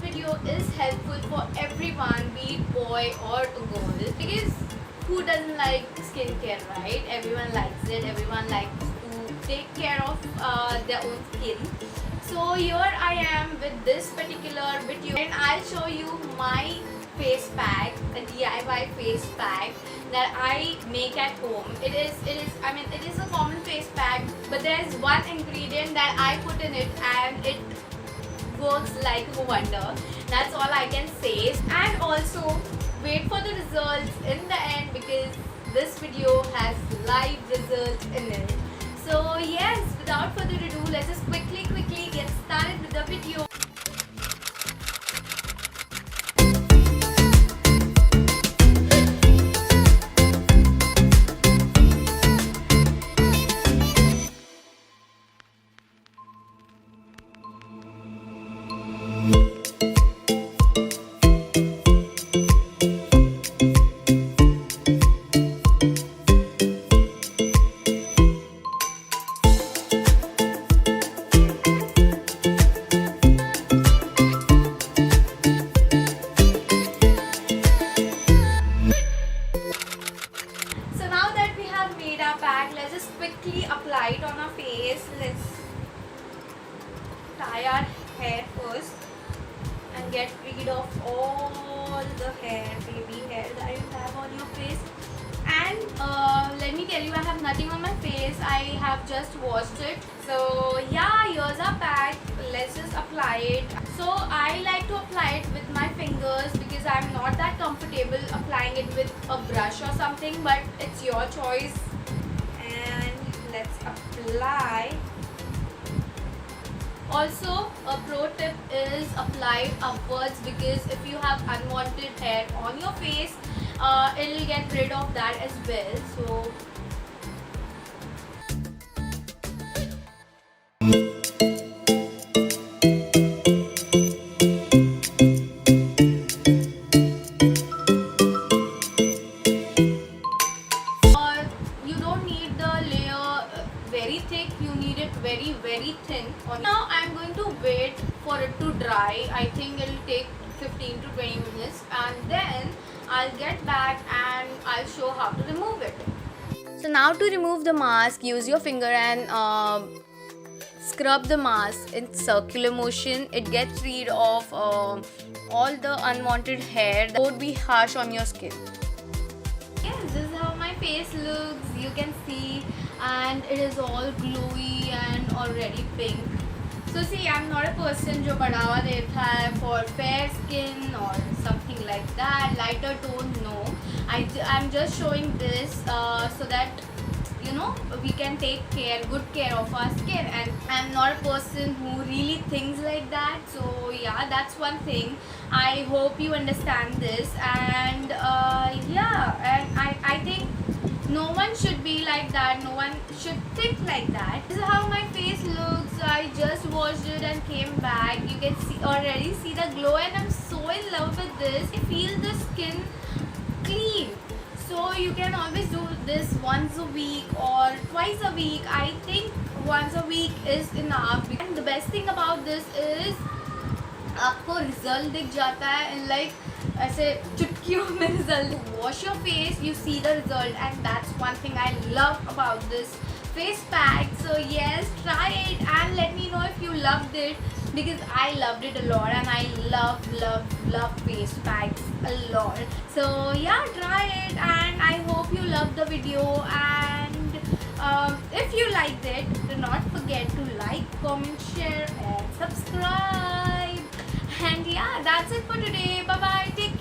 video is helpful for everyone, be it boy or a girl, because who doesn't like skincare, right? Everyone likes it. Everyone likes to take care of their own skin. So here I am with this particular video, and I'll show you my face pack, a DIY face pack that I make at home. It is a common face pack, but there is one ingredient that I put in it and it works like a wonder. That's all I can say. And also wait for the results in the end, because this video has live results in it. So yes, without further ado, let's just quickly get started with the video. Let's just quickly apply it on our face. Let's tie our hair first and get rid of all the hair, baby hair that you have on your face. And let me tell you, I have nothing on my face. I have just washed it. So yeah, here's our pack. Let's just apply it. So I like to apply it with my fingers because I'm not that comfortable applying it with a brush or something, but it's your choice. Let's apply. Also, a pro tip is apply it upwards, because if you have unwanted hair on your face, it'll get rid of that as well. So very thick, you need it very thin. Now I'm going to wait for it to dry. I think it'll take 15 to 20 minutes, and then I'll get back and I'll show how to remove it. So now to remove the mask, use your finger and scrub the mask in circular motion. It gets rid of all the unwanted hair that would be harsh on your skin. Yes, this is how my face looks. You can see, and it is all glowy and already pink. So see, I'm not a person जो बढ़ावा देता है for fair skin or something like that, lighter tone. No, I'm just showing this so that you know we can take good care of our skin, and I'm not a person who really thinks like that. So yeah, that's one thing. I hope you understand this, and yeah, and I think no one should be like that. No one should think like that. This is how my face looks. I just washed it and came back. You can already see the glow, and I'm so in love with this. I feel the skin clean. So you can always do this once a week or twice a week. I think once a week is enough. And the best thing about this is आपको result दिख जाता है, like ऐसे चुटकियों में result. Wash your face, you see the result, and that's one thing I love about this face pack. So yes, try it and let me know if you loved it, because I loved it a lot, and I love face packs a lot. So yeah, try it, and I hope you loved the video. And if you liked it, do not forget to like, comment, share and subscribe. And yeah, that's it for today. Bye bye. Take